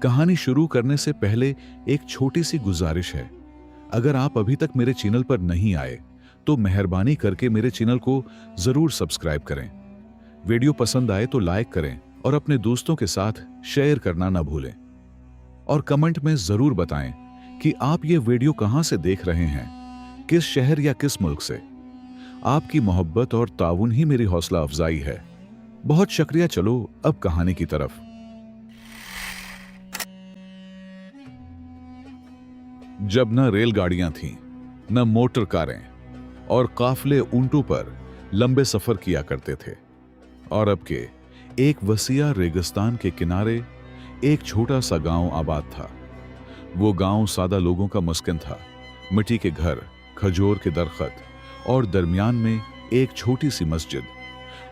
कहानी शुरू करने से पहले एक छोटी सी गुजारिश है। अगर आप अभी तक मेरे चैनल पर नहीं आए तो मेहरबानी करके मेरे चैनल को जरूर सब्सक्राइब करें। वीडियो पसंद आए तो लाइक करें और अपने दोस्तों के साथ शेयर करना ना भूलें। और कमेंट में जरूर बताएं कि आप ये वीडियो कहां से देख रहे हैं, किस शहर या किस मुल्क से। आपकी मोहब्बत और ताउन ही मेरी हौसला अफजाई है। बहुत शुक्रिया। चलो अब कहानी की तरफ। जब न रेलगाड़ियां थीं, न मोटर कारें और काफले ऊंटों पर लंबे सफर किया करते थे, और अब के एक वसीया रेगिस्तान के किनारे एक छोटा सा गांव आबाद था। वो गांव सादा लोगों का मस्कन था। मिट्टी के घर, खजूर के दरख्त और दरमियान में एक छोटी सी मस्जिद।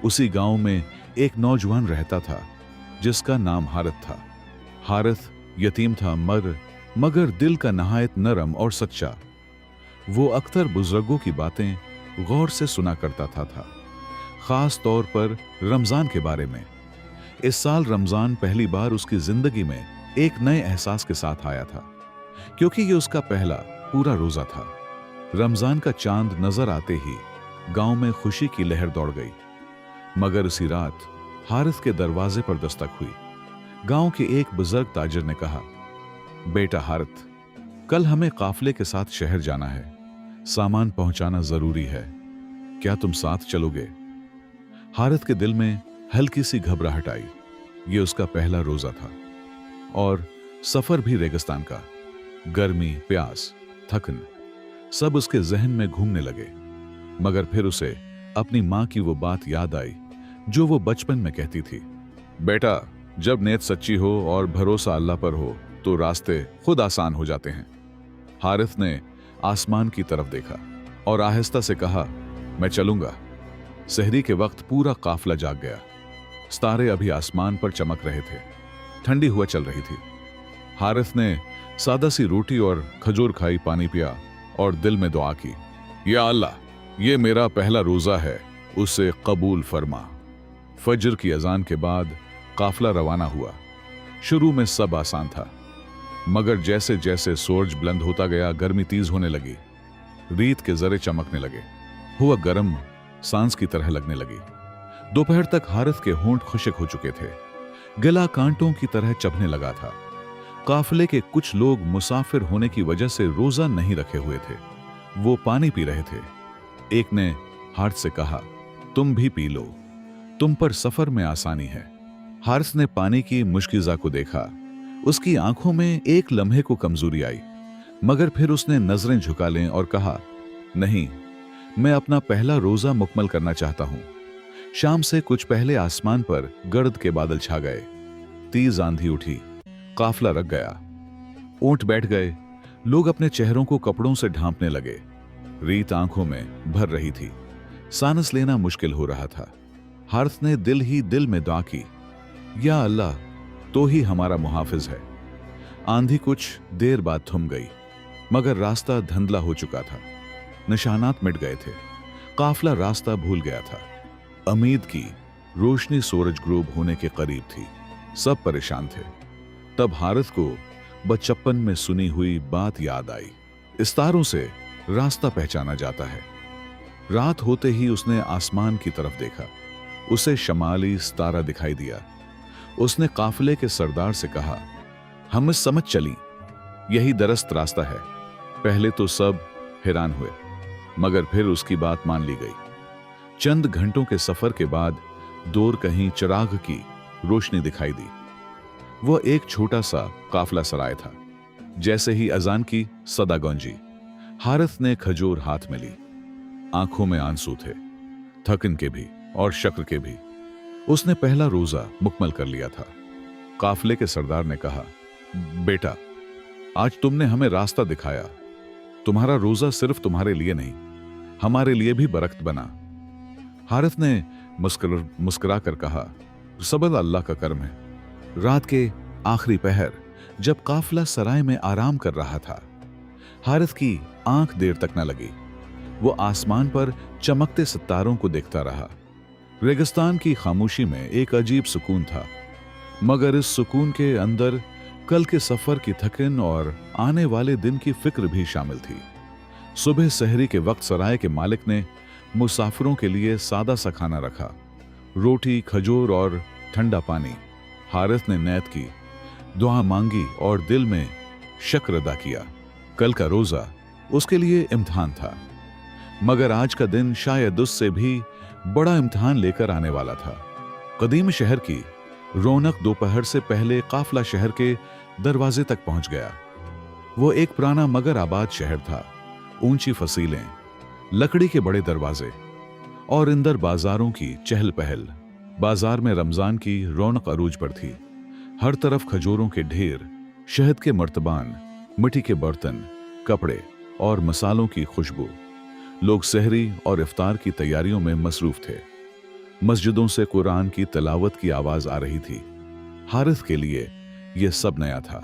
उसी गांव में एक नौजवान रहता था जिसका नाम हारिथ था। हारिथ यतीम था मगर दिल का नहायत नरम और सच्चा। वो अक्सर बुजुर्गों की बातें गौर से सुना करता था, खास तौर पर रमजान के बारे में। इस साल रमजान पहली बार उसकी जिंदगी में एक नए एहसास के साथ आया था, क्योंकि ये उसका पहला पूरा रोजा था। रमजान का चांद नजर आते ही गांव में खुशी की लहर दौड़ गई। मगर उसी रात हारिथ के दरवाजे पर दस्तक हुई। गांव के एक बुजुर्ग ताजिर ने कहा, बेटा हारिथ, कल हमें काफले के साथ शहर जाना है। सामान पहुंचाना जरूरी है। क्या तुम साथ चलोगे? हारिथ के दिल में हल्की सी घबराहट आई। ये उसका पहला रोजा था और सफर भी रेगिस्तान का। गर्मी, प्यास, थकन सब उसके जहन में घूमने लगे। मगर फिर उसे अपनी मां की वो बात याद आई जो वो बचपन में कहती थी, बेटा, जब नीयत सच्ची हो और भरोसा अल्लाह पर हो तो रास्ते खुद आसान हो जाते हैं। हारिथ ने आसमान की तरफ देखा और आहिस्ता से कहा, मैं चलूंगा। सहरी के वक्त पूरा काफला जाग गया। सितारे अभी आसमान पर चमक रहे थे। ठंडी हवा चल रही थी। हारिथ ने सादा सी रोटी और खजूर खाई, पानी पिया और दिल में दुआ की, या अल्लाह, ये मेरा पहला रोजा है, उसे कबूल फरमा। फजर की अजान के बाद काफला रवाना हुआ। शुरू में सब आसान था, मगर जैसे जैसे सूरज बुलंद होता गया, गर्मी तेज होने लगी। रीत के जरे चमकने लगे। हुआ गर्म सांस की तरह लगने लगी। दोपहर तक हारिथ के होंठ खुश्क हो चुके थे। गला कांटों की तरह चबने लगा था। काफले के कुछ लोग मुसाफिर होने की वजह से रोजा नहीं रखे हुए थे। वो पानी पी रहे थे। एक ने हारिथ से कहा, तुम भी पी लो, तुम पर सफर में आसानी है। हारिथ ने पानी की मुश्किजा को देखा। उसकी आंखों में एक लम्हे को कमजोरी आई, मगर फिर उसने नजरें झुका लें और कहा, नहीं, मैं अपना पहला रोजा मुकम्मल करना चाहता हूं। शाम से कुछ पहले आसमान पर गर्द के बादल छा गए। तेज आंधी उठी। काफला रक गया। ऊंट बैठ गए। लोग अपने चेहरों को कपड़ों से ढांपने लगे। रीत आंखों में भर रही थी। सांस लेना मुश्किल हो रहा था। हारिथ ने दिल ही दिल में दुआ की, या अल्लाह, तो ही हमारा मुहाफिज है। आंधी कुछ देर बाद थम गई, मगर रास्ता धुंधला हो चुका था। निशानात मिट गए थे। काफला रास्ता भूल गया था। उम्मीद की रोशनी सूरज ग्रूब होने के करीब थी। सब परेशान थे। तब हारिथ को बचपन में सुनी हुई बात याद आई, इस्तारों से रास्ता पहचाना जाता है। रात होते ही उसने आसमान की तरफ देखा। उसे शमाली सितारा दिखाई दिया। उसने काफिले के सरदार से कहा, हम समझ चली, यही दरस्त रास्ता है। पहले तो सब हैरान हुए, मगर फिर उसकी बात मान ली गई। चंद घंटों के सफर के बाद दूर कहीं चिराग की रोशनी दिखाई दी। वह एक छोटा सा काफला सराय था। जैसे ही अजान की सदा गूंजी, हारिथ ने खजूर हाथ में ली। आंखों में आंसू थे, थकन के भी और शक्र के भी। उसने पहला रोजा मुकम्मल कर लिया था। काफले के सरदार ने कहा, बेटा, आज तुमने हमें रास्ता दिखाया। तुम्हारा रोजा सिर्फ तुम्हारे लिए नहीं, हमारे लिए भी बरकत बना। हारिथ ने मुस्कुरा कर कहा, सब अल्लाह का कर्म है। रात के आखिरी पहर जब काफला सराय में आराम कर रहा था, हारिथ की आंख देर तक न लगी। वो आसमान पर चमकते सितारों को देखता रहा। रेगिस्तान की खामोशी में एक अजीब सुकून था, मगर इस सुकून के अंदर कल के सफर की थकन और आने वाले दिन की फिक्र भी शामिल थी। सुबह सहरी के वक्त सराय के मालिक ने मुसाफिरों के लिए सादा सा खाना रखा, रोटी, खजूर और ठंडा पानी। हारिस ने नैत की, दुआ मांगी और दिल में शक्र अदा किया। कल का रोजा उसके लिए इम्तिहान था, मगर आज का दिन शायद उससे भी बड़ा इम्तिहान लेकर आने वाला था। कदीम शहर की रौनक दोपहर से पहले काफला शहर के दरवाजे तक पहुंच गया। वो एक पुराना मगर आबाद शहर था। ऊंची फसीलें, लकड़ी के बड़े दरवाजे और इंदर बाजारों की चहल पहल। बाजार में रमजान की रौनक अरूज पर थी। हर तरफ खजूरों के ढेर, शहद के मर्तबान, मिट्टी के बर्तन, कपड़े और मसालों की खुशबू। लोग सहरी और इफ्तार की तैयारियों में मसरूफ थे। मस्जिदों से कुरान की तिलावत की आवाज आ रही थी। हारिस के लिए यह सब नया था।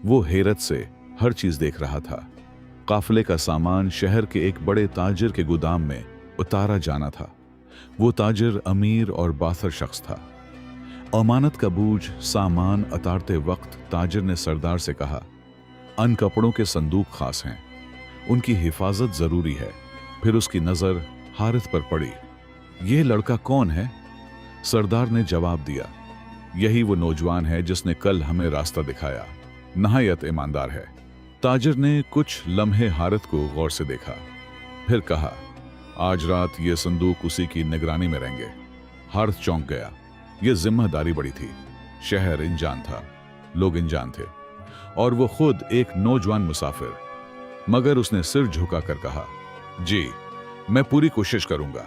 वो हैरत से हर चीज देख रहा था। काफिले का सामान शहर के एक बड़े ताजिर के गोदाम में उतारा जाना था। वो ताजिर अमीर और बासर शख्स था। अमानत का बूझ सामान उतारते वक्त ताजिर ने सरदार से कहा, अन कपड़ों के संदूक खास हैं, उनकी हिफाजत जरूरी है। फिर उसकी नजर हारिस पर पड़ी। यह लड़का कौन है? सरदार ने जवाब दिया, यही वो नौजवान है जिसने कल हमें रास्ता दिखाया। नहायत ईमानदार है। ताजिर ने कुछ लम्हे हारिस को गौर से देखा, फिर कहा, आज रात ये संदूक उसी की निगरानी में रहेंगे। हारिस चौंक गया। यह जिम्मेदारी बड़ी थी। शहर इंजान था, लोग इंजान थे, और वो खुद एक नौजवान मुसाफिर। मगर उसने सिर झुकाकर कहा, जी मैं पूरी कोशिश करूंगा।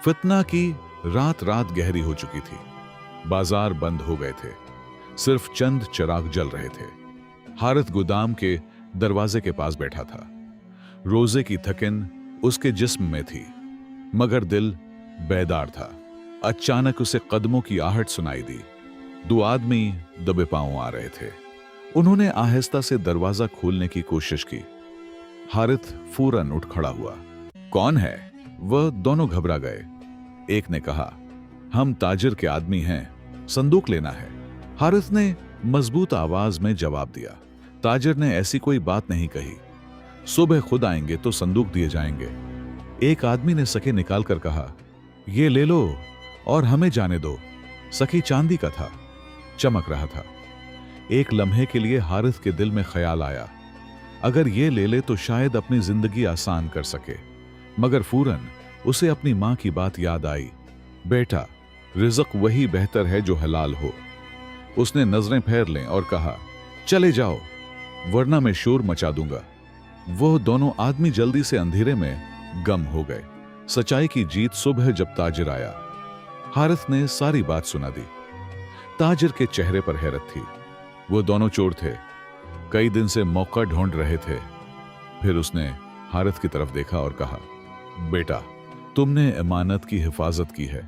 फितना की रात गहरी हो चुकी थी। बाजार बंद हो गए थे, सिर्फ चंद चिराग जल रहे थे। हारिस गोदाम के दरवाजे के पास बैठा था। रोजे की थकन उसके जिस्म में थी, मगर दिल बेदार था। अचानक उसे कदमों की आहट सुनाई दी। दो आदमी दबे पांव आ रहे थे। उन्होंने आहिस्ता से दरवाजा खोलने की कोशिश की। हारिस फौरन उठ खड़ा हुआ। कौन है? वह दोनों घबरा गए। एक ने कहा, हम ताजिर के आदमी हैं, संदूक लेना है। हारिस ने मजबूत आवाज में जवाब दिया, ताजिर ने ऐसी कोई बात नहीं कही। सुबह खुद आएंगे तो संदूक दिए जाएंगे। एक आदमी ने सके निकालकर कहा, ये ले लो और हमें जाने दो। सखी चांदी का था, चमक रहा था। एक लम्हे के लिए हारिस के दिल में ख्याल आया, अगर ये ले ले तो शायद अपनी जिंदगी आसान कर सके। मगर फौरन उसे अपनी मां की बात याद आई, बेटा रिज़्क वही बेहतर है जो हलाल हो। उसने नजरें फेर लें और कहा, चले जाओ वरना मैं शोर मचा दूंगा। वो दोनों आदमी जल्दी से अंधेरे में गम हो गए। सच्चाई की जीत सुबह जब ताजिर आया। हारिस ने सारी बात सुना दी। ताजिर के चेहरे पर हैरत थी। वो दोनों चोर थे, कई दिन से मौका ढूंढ रहे थे। फिर उसने हारिस की तरफ देखा और कहा, बेटा तुमने अमानत की हिफाजत की है।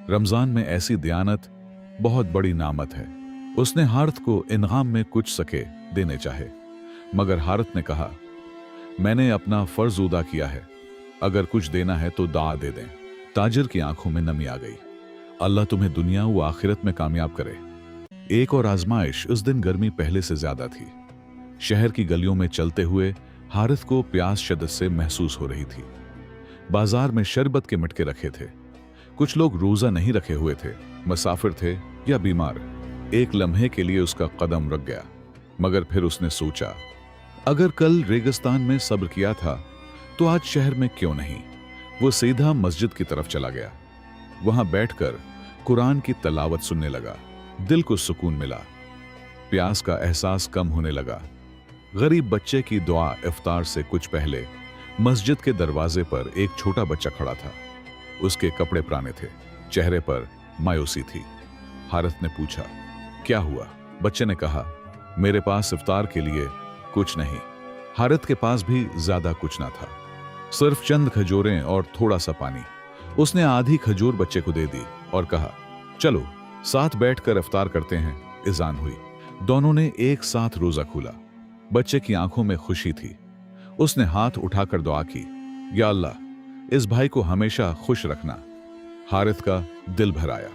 रमजान में ऐसी दयानत बहुत बड़ी नामत है। उसने हारिस को इनाम में कुछ सके देने चाहे, मगर हारिस ने कहा, मैंने अपना फर्ज अदा किया है, अगर कुछ देना है तो दाआ दे दें। ताजिर की आंखों में नमी आ गई। अल्लाह तुम्हें दुनिया व आखिरत में कामयाब करे। एक और आजमाइश। उस दिन गर्मी पहले से ज्यादा थी। शहर की गलियों में चलते हुए हारिस को प्यास शिद्दत से महसूस हो रही थी। बाजार में शरबत के मटके रखे थे। कुछ लोग रोजा नहीं रखे हुए थे, मुसाफिर थे या बीमार। एक लम्हे के लिए उसका कदम रुक गया, मगर फिर उसने सोचा, अगर कल रेगिस्तान में सब्र किया था तो आज शहर में क्यों नहीं। वो सीधा मस्जिद की तरफ चला गया। वहां बैठकर कुरान की तलावत सुनने लगा। दिल को सुकून मिला। प्यास का एहसास कम होने लगा। गरीब बच्चे की दुआ। इफ्तार से कुछ पहले मस्जिद के दरवाजे पर एक छोटा बच्चा खड़ा था। उसके कपड़े पुराने थे, चेहरे पर मायूसी थी। हारिस ने पूछा, क्या हुआ? बच्चे ने कहा, मेरे पास इफ्तार के लिए कुछ नहीं। हारिस के पास भी ज्यादा कुछ ना था, सिर्फ चंद खजूरें और थोड़ा सा पानी। उसने आधी खजूर बच्चे को दे दी और कहा, चलो साथ बैठकर इफ्तार करते हैं। इज़ान हुई। दोनों ने एक साथ रोजा खोला। बच्चे की आंखों में खुशी थी। उसने हाथ उठाकर दुआ की, या अल्लाह इस भाई को हमेशा खुश रखना। हारिस का दिल भर आया।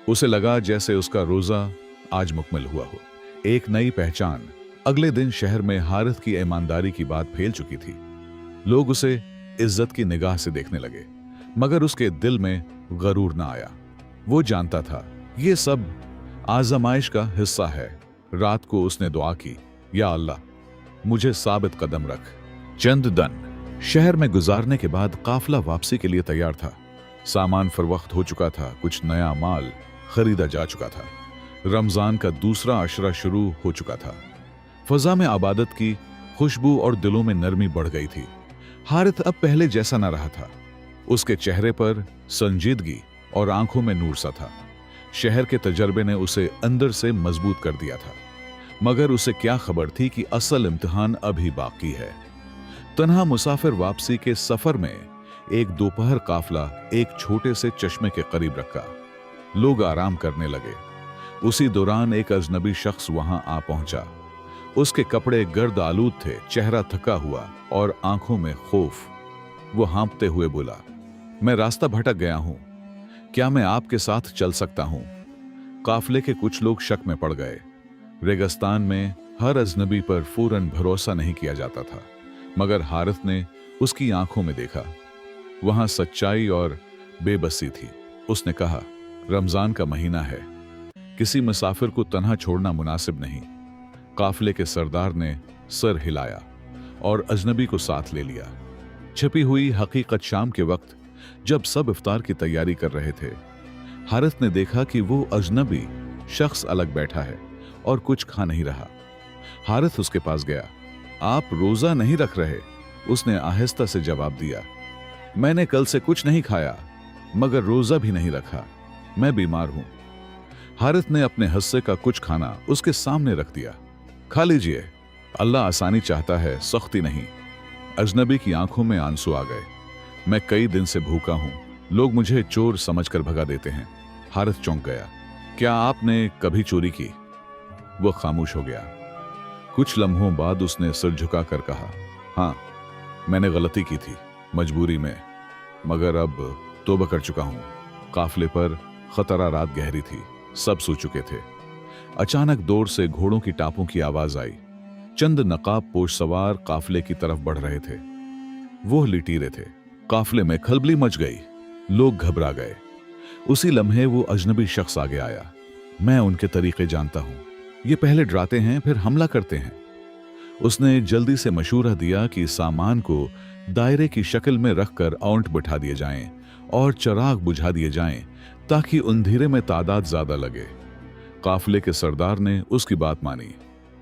उसे लगा जैसे उसका रोजा आज मुकम्मल हुआ हो। एक नई पहचान अगले दिन शहर में हारिस की ईमानदारी की बात फैल चुकी थी। लोग उसे इज्जत की निगाह से देखने लगे, मगर उसके दिल में गरूर ना आया। वो जानता था ये सब आजमाइश का हिस्सा है। रात को उसने दुआ की, या अल्लाह, मुझे साबित कदम रख। चंद दिन शहर में गुजारने के बाद काफिला वापसी के लिए तैयार था। सामान फरोख्त हो चुका था, कुछ नया माल खरीदा जा चुका था। रमजान का दूसरा अशरा शुरू हो चुका था। फजा में आबादत की खुशबू और दिलों में नरमी बढ़ गई थी। हारिस अब पहले जैसा न रहा था। उसके चेहरे पर संजीदगी और आंखों में नूर सा था। शहर के तजर्बे ने उसे अंदर से मजबूत कर दिया था, मगर उसे क्या खबर थी कि असल इम्तिहान अभी बाकी है। तन्हा मुसाफिर वापसी के सफर में एक दोपहर काफिला एक छोटे से चश्मे के करीब रखा। लोग आराम करने लगे। उसी दौरान एक अजनबी शख्स वहां आ पहुंचा। उसके कपड़े गर्द आलूद थे, चेहरा थका हुआ और आंखों में खौफ। वो हाँफते हुए बोला, मैं रास्ता भटक गया हूं, क्या मैं आपके साथ चल सकता हूं? काफिले के कुछ लोग शक में पड़ गए। रेगिस्तान में हर अजनबी पर फौरन भरोसा नहीं किया जाता था, मगर हारिस ने उसकी आंखों में देखा। वहां सच्चाई और बेबसी थी। उसने कहा, रमजान का महीना है, किसी मुसाफिर को तन्हा छोड़ना मुनासिब नहीं। काफिले के सरदार ने सर हिलाया और अजनबी को साथ ले लिया। छिपी हुई हकीकत शाम के वक्त जब सब इफ्तार की तैयारी कर रहे थे, हारिस ने देखा कि वो अजनबी शख्स अलग बैठा है और कुछ खा नहीं रहा। हारिस उसके पास गया। आप रोजा नहीं रख रहे? उसने आहिस्ता से जवाब दिया, मैंने कल से कुछ नहीं खाया, मगर रोजा भी नहीं रखा, मैं बीमार हूं। हारिस ने अपने हिस्से का कुछ खाना उसके सामने रख दिया। खा लीजिए, अल्लाह आसानी चाहता है, सख्ती नहीं। अजनबी की आंखों में आंसू आ गए। मैं कई दिन से भूखा हूं, लोग मुझे चोर समझकर भगा देते हैं। हारिस चौंक गया। क्या आपने कभी चोरी की? वो खामोश हो गया। कुछ लम्हों बाद उसने सिर झुकाकर कहा, हाँ, मैंने गलती की थी, मजबूरी में, मगर अब तौबा कर चुका हूं। काफिले पर खतरा, रात गहरी थी, सब सो चुके थे। अचानक दूर से घोड़ों की टापों की आवाज आई। चंद नकाब पोश सवार काफिले की तरफ बढ़ रहे थे। वो लिटीरे थे। काफिले में खलबली मच गई। लोग घबरा गए। उसी लम्हे वो अजनबी शख्स आगे आया। मैं उनके तरीके जानता हूं, ये पहले डराते हैं फिर हमला करते हैं। उसने जल्दी से मशूरा दिया कि सामान को दायरे की शक्ल में रखकर औंठ बिठा दिए जाएं और चिराग बुझा दिए जाएं ताकि अंधेरे में तादाद ज्यादा लगे। काफिले के सरदार ने उसकी बात मानी।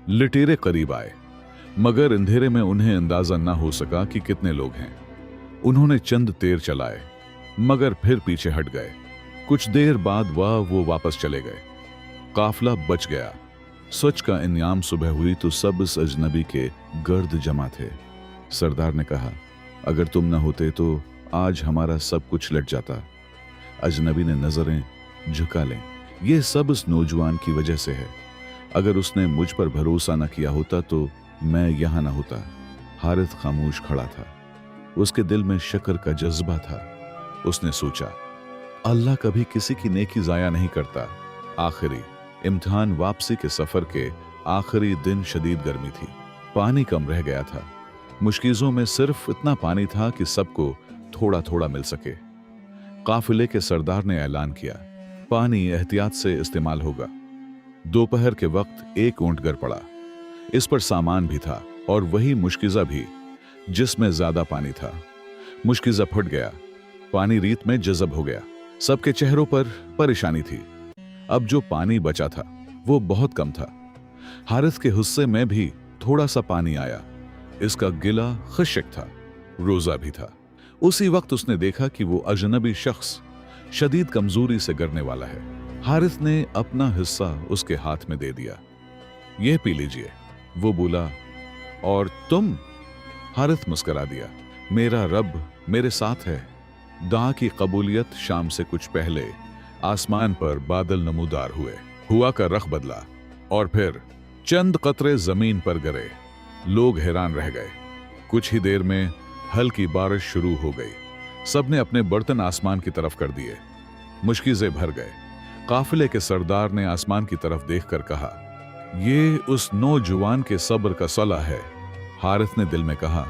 लिटेरे करीब आए, मगर अंधेरे में उन्हें अंदाजा न हो सका कि कितने लोग हैं। उन्होंने चंद तीर चलाए, मगर फिर पीछे हट गए। कुछ देर बाद वो वापस चले गए। काफिला बच गया। सच का इनाम सुबह हुई तो सब इस अजनबी के गर्द जमा थे। सरदार ने कहा, अगर तुम न होते तो आज हमारा सब कुछ लट जाता। अजनबी ने नजरें झुका लें। ये सब इस नौजवान की वजह से है। अगर उसने मुझ पर भरोसा न किया होता तो मैं यहां न होता। हारिस खामोश खड़ा था। उसके दिल में शक्र का जज्बा था। उसने सोचा, अल्लाह कभी किसी की नेकी जाया नहीं करता। आखिरी इम्तिहान वापसी के सफर के आखिरी दिन शदीद गर्मी थी। पानी कम रह गया था। मुश्किलों में सिर्फ इतना पानी था कि सबको थोड़ा थोड़ा मिल सके। काफिले के सरदार ने ऐलान किया, पानी एहतियात से इस्तेमाल होगा। दोपहर के वक्त एक ऊंट गर पड़ा। इस पर सामान भी था और वही मुश्किजा भी जिसमें ज्यादा पानी था। मुश्किजा फट गया। पानी रीत में जज़ब हो गया। सबके चेहरों पर परेशानी थी। अब जो पानी बचा था वो बहुत कम था। हारिस के हिस्से में भी थोड़ा सा पानी आया। इसका गिला खश्क था। रोजा भी था। उसी वक्त उसने देखा कि वो अजनबी शख्स शदीद कमजोरी से गिरने वाला है। हारिस ने अपना हिस्सा उसके हाथ में दे दिया। ये पी लीजिए, वो बोला। और तुम? हारिस मुस्कुरा दिया। मेरा रब मेरे साथ है। दुआ की कबूलियत शाम से कुछ पहले आसमान पर बादल नमूदार हुए। हुआ का रख बदला और फिर चंद कतरे जमीन पर गिरे। लोग हैरान रह गए। कुछ ही देर में हल्की बारिश शुरू हो गई। सबने अपने बर्तन आसमान की तरफ कर दिए। मुश्किलें भर गए। काफिले के सरदार ने आसमान की तरफ देखकर कहा, ये उस नौजवान के सब्र का सला है। हारिस ने दिल में कहा,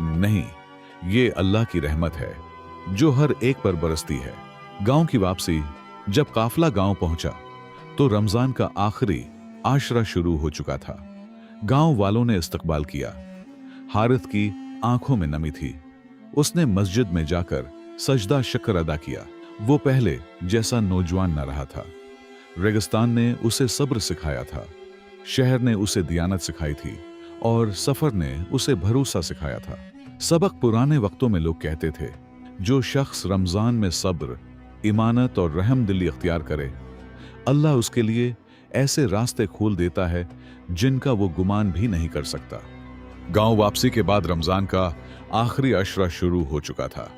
नहीं, ये अल्लाह की रहमत है जो हर एक पर बरसती है। गांव की वापसी। जब काफिला गांव पहुंचा तो रमजान का आखिरी आशरा शुरू हो चुका था। गांव वालों ने इस्तकबाल किया। हारिस की आंखों में नमी थी। उसने मस्जिद में जाकर सजदा शुक्र अदा किया। वो पहले जैसा नौजवान न रहा था। रेगिस्तान ने उसे सब्र सिखाया था, शहर ने उसे दियानत सिखाई थी और सफर ने उसे भरोसा सिखाया था। सबक पुराने वक्तों में लोग कहते थे, जो शख्स रमजान में सब्र, ईमानत और रहम दिली इख्तियार करे, अल्लाह उसके लिए ऐसे रास्ते खोल देता है जिनका वो गुमान भी नहीं कर सकता। गांव वापसी के बाद रमजान का आखिरी अशरा शुरू हो चुका था।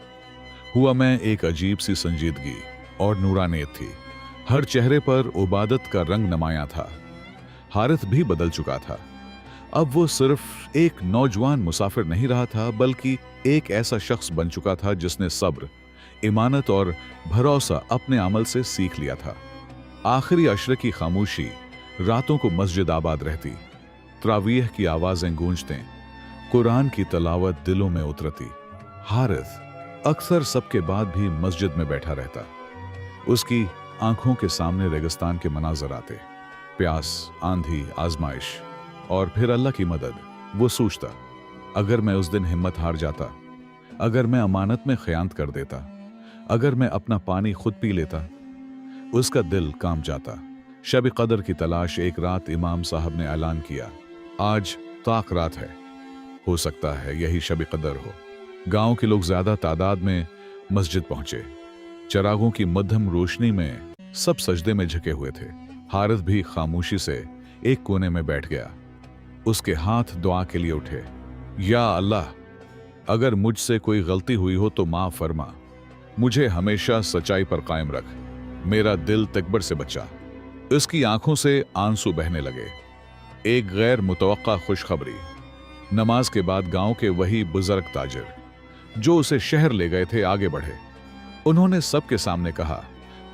हुआ में एक अजीब सी संजीदगी और नूरानियत थी। हर चेहरे पर इबादत का रंग नमाया था। हारिस भी बदल चुका था। अब वो सिर्फ एक नौजवान मुसाफिर नहीं रहा था, बल्कि एक ऐसा शख्स बन चुका था जिसने सब्र, ईमानत और भरोसा अपने अमल से सीख लिया था। आखिरी अशरे की खामोशी, रातों को मस्जिद आबाद रहती, तरावीह की आवाजें गूंजते, कुरान की तलावत दिलों में उतरती। हारिस अक्सर सबके बाद भी मस्जिद में बैठा रहता। उसकी आंखों के सामने रेगिस्तान के मनाजर आते, प्यास, आंधी, आजमाइश और फिर अल्लाह की मदद। वो सोचता, अगर मैं उस दिन हिम्मत हार जाता, अगर मैं अमानत में खयानत कर देता, अगर मैं अपना पानी खुद पी लेता। उसका दिल कांप जाता। शब कदर की तलाश। एक रात इमाम साहब ने ऐलान किया, आज ताक रात है, हो सकता है यही शब कदर हो। गांव के लोग ज्यादा तादाद में मस्जिद पहुंचे। चरागों की मध्यम रोशनी में सब सजदे में झुके हुए थे। हारिस भी खामोशी से एक कोने में बैठ गया। उसके हाथ दुआ के लिए उठे। या अल्लाह, अगर मुझसे कोई गलती हुई हो तो माफ फरमा। मुझे हमेशा सच्चाई पर कायम रख। मेरा दिल तकबर से बचा। उसकी आंखों से आंसू बहने लगे। एक गैर मुतवक्का खुशखबरी। नमाज के बाद गांव के वही बुजुर्ग ताजिर जो उसे शहर ले गए थे आगे बढ़े। उन्होंने सबके सामने कहा,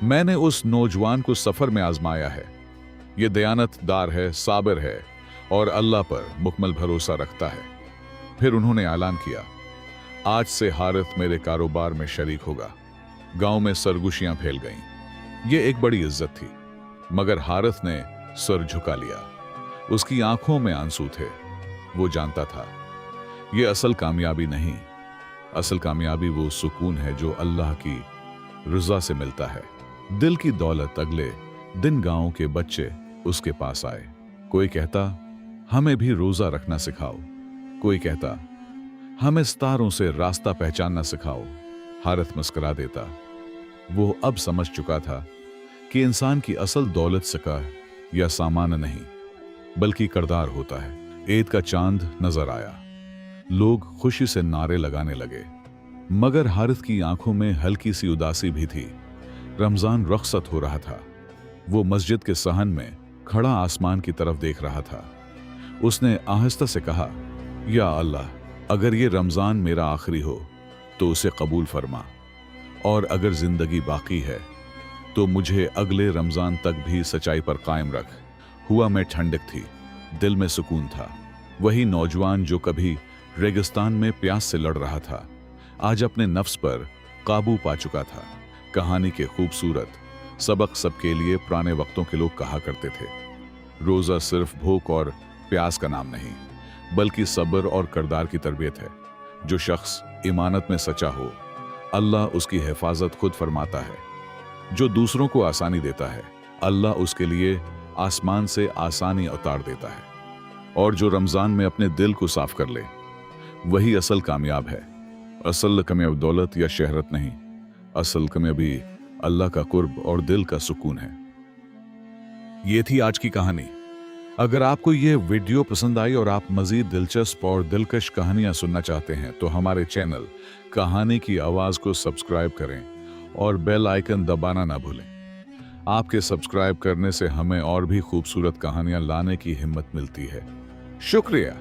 मैंने उस नौजवान को सफर में आजमाया है। ये दयानतदार है, साबिर है और अल्लाह पर मुकम्मल भरोसा रखता है। फिर उन्होंने ऐलान किया, आज से हारिस मेरे कारोबार में शरीक होगा। गांव में सरगोशियां फैल गईं। ये एक बड़ी इज्जत थी, मगर हारिस ने सर झुका लिया। उसकी आंखों में आंसू थे। वो जानता था, ये असल कामयाबी नहीं, असल कामयाबी वो सुकून है जो अल्लाह की रज़ा से मिलता है। दिल की दौलत। अगले दिन गांव के बच्चे उसके पास आए। कोई कहता, हमें भी रोजा रखना सिखाओ। कोई कहता, हमें सितारों से रास्ता पहचानना सिखाओ। हारिस मुस्कुरा देता। वो अब समझ चुका था कि इंसान की असल दौलत सका या सामान नहीं, बल्कि किरदार होता है। ईद का चांद नजर आया। लोग खुशी से नारे लगाने लगे, मगर हारिस की आंखों में हल्की सी उदासी भी थी। रमजान रुखसत हो रहा था। वो मस्जिद के सहन में खड़ा आसमान की तरफ देख रहा था। उसने आहिस्ता से कहा, या अल्लाह, अगर ये रमजान मेरा आखिरी हो तो उसे कबूल फरमा, और अगर जिंदगी बाकी है तो मुझे अगले रमजान तक भी सच्चाई पर कायम रख। हुआ में ठंडक थी, दिल में सुकून था। वही नौजवान जो कभी रेगिस्तान में प्यास से लड़ रहा था, आज अपने नफ्स पर काबू पा चुका था। कहानी के खूबसूरत सबक सबके लिए पुराने वक्तों के लोग कहा करते थे, रोजा सिर्फ भूख और प्यास का नाम नहीं, बल्कि सब्र और किरदार की तरबियत है। जो शख्स ईमानत में सच्चा हो, अल्लाह उसकी हिफाजत खुद फरमाता है। जो दूसरों को आसानी देता है, अल्लाह उसके लिए आसमान से आसानी उतार देता है। और जो रमजान में अपने दिल को साफ कर ले, वही असल कामयाब है। असल कामयाब दौलत या शहरत नहीं, असल कामयाबी अल्लाह का कुर्ब और दिल का सुकून है। ये थी आज की कहानी। अगर आपको ये वीडियो पसंद आई और आप मजीद दिलचस्प और दिलकश कहानियां सुनना चाहते हैं तो हमारे चैनल कहानी की आवाज को सब्सक्राइब करें और बेल आइकन दबाना ना भूलें। आपके सब्सक्राइब करने से हमें और भी खूबसूरत कहानियां लाने की हिम्मत मिलती है। शुक्रिया।